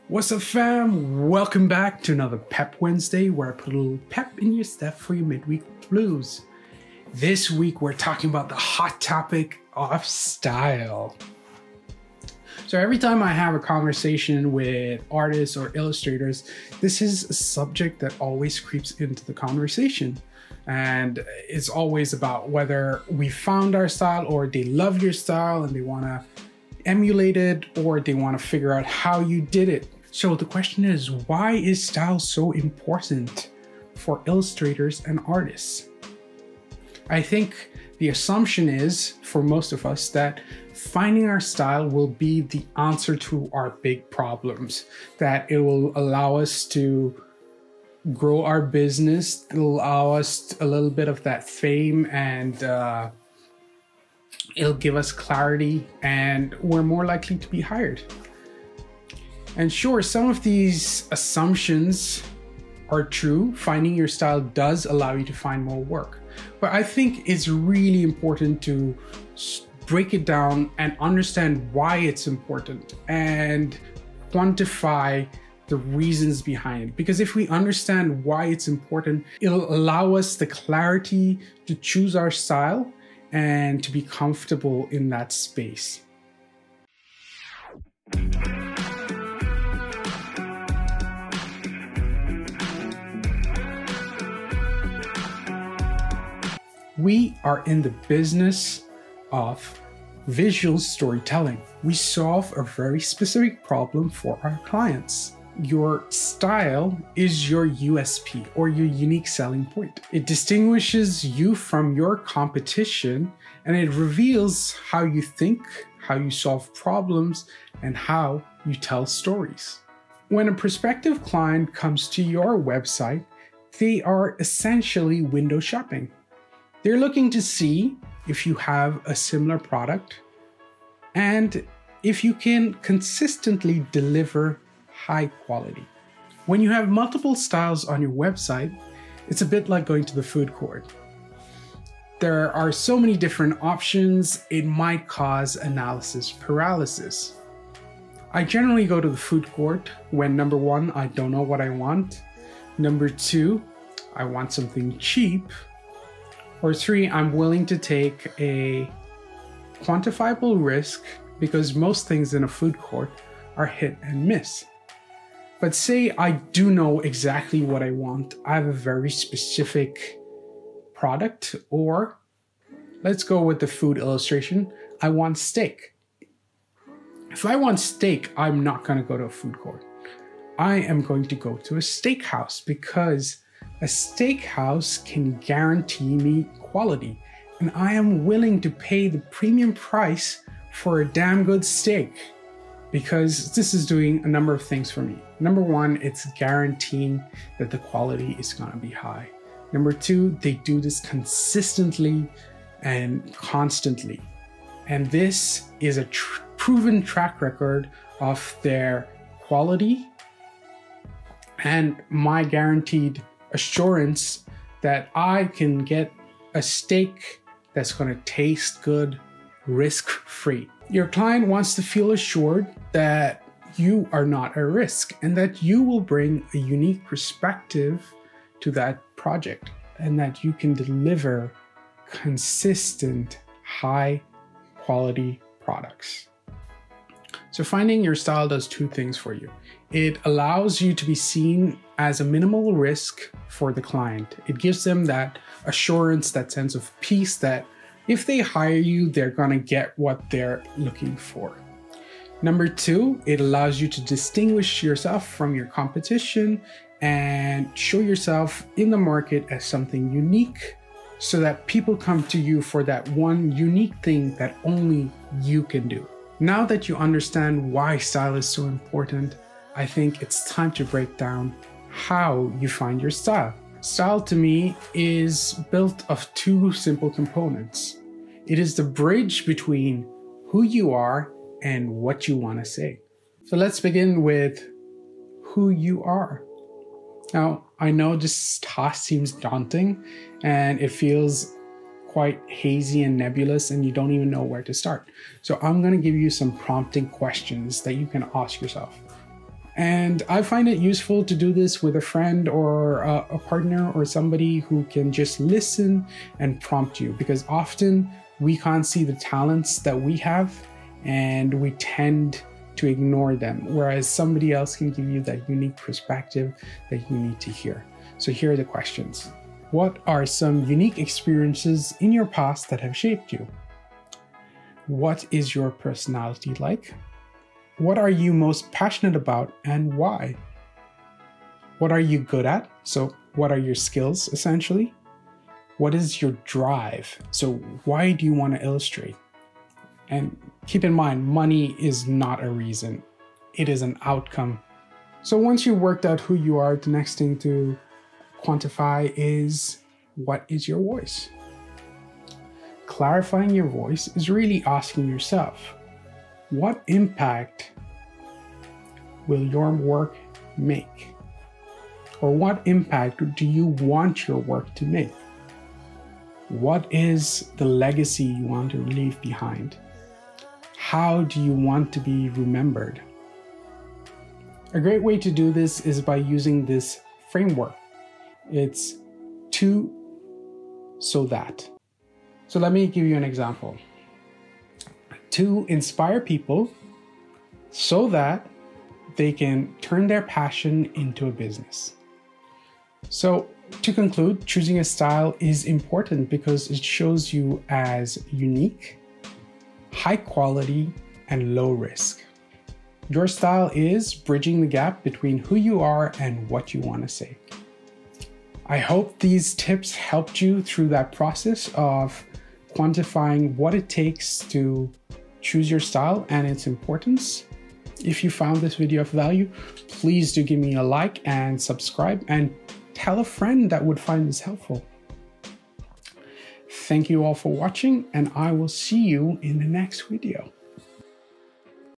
What's up, fam? Welcome back to another Pep Wednesday where I put a little pep in your step for your midweek blues. This week we're talking about the hot topic of style. So every time I have a conversation with artists or illustrators, this is a subject that always creeps into the conversation. And it's always about whether we found our style or they love your style and they want to emulate it or they want to figure out how you did it. So the question is, why is style so important for illustrators and artists? I think the assumption is, for most of us, that finding our style will be the answer to our big problems, that it will allow us to grow our business, it'll allow us a little bit of that fame, and it'll give us clarity, and we're more likely to be hired. And sure, some of these assumptions are true. Finding your style does allow you to find more work. But I think it's really important to break it down and understand why it's important and quantify the reasons behind it. Because if we understand why it's important, it'll allow us the clarity to choose our style and to be comfortable in that space. We are in the business of visual storytelling. We solve a very specific problem for our clients. Your style is your USP or your unique selling point. It distinguishes you from your competition and it reveals how you think, how you solve problems, and how you tell stories. When a prospective client comes to your website, they are essentially window shopping. They're looking to see if you have a similar product and if you can consistently deliver high quality. When you have multiple styles on your website, it's a bit like going to the food court. There are so many different options, it might cause analysis paralysis. I generally go to the food court when number one, I don't know what I want. Number two, I want something cheap. Or three, I'm willing to take a quantifiable risk because most things in a food court are hit and miss. But say I do know exactly what I want. I have a very specific product, or let's go with the food illustration. I want steak. If I want steak, I'm not going to go to a food court. I am going to go to a steakhouse because a steakhouse can guarantee me quality, and I am willing to pay the premium price for a damn good steak because this is doing a number of things for me. Number one, it's guaranteeing that the quality is going to be high. Number two, they do this consistently and constantly. And this is a proven track record of their quality and my guaranteed assurance that I can get a steak that's going to taste good, risk-free. Your client wants to feel assured that you are not a risk and that you will bring a unique perspective to that project and that you can deliver consistent, high-quality products. So finding your style does two things for you. It allows you to be seen as a minimal risk for the client. It gives them that assurance, that sense of peace that if they hire you, they're gonna get what they're looking for. Number two, it allows you to distinguish yourself from your competition and show yourself in the market as something unique so that people come to you for that one unique thing that only you can do. Now that you understand why style is so important, I think it's time to break down how you find your style. Style to me is built of two simple components. It is the bridge between who you are and what you want to say. So let's begin with who you are. Now, I know this task seems daunting and it feels quite hazy and nebulous and you don't even know where to start. So I'm going to give you some prompting questions that you can ask yourself. And I find it useful to do this with a friend or a partner or somebody who can just listen and prompt you, because often we can't see the talents that we have and we tend to ignore them, whereas somebody else can give you that unique perspective that you need to hear. So here are the questions. What are some unique experiences in your past that have shaped you? What is your personality like? What are you most passionate about and why? What are you good at? So what are your skills essentially? What is your drive? So why do you want to illustrate? And keep in mind, money is not a reason. It is an outcome. So once you've worked out who you are, the next thing to quantify is, what is your voice? Clarifying your voice is really asking yourself, what impact will your work make? Or what impact do you want your work to make? What is the legacy you want to leave behind? How do you want to be remembered? A great way to do this is by using this framework. It's to, so that. So let me give you an example. To inspire people so that they can turn their passion into a business. So to conclude, choosing a style is important because it shows you as unique, high quality, and low risk. Your style is bridging the gap between who you are and what you want to say. I hope these tips helped you through that process of quantifying what it takes to choose your style and its importance. If you found this video of value, please do give me a like and subscribe, and tell a friend that would find this helpful. Thank you all for watching, and I will see you in the next video.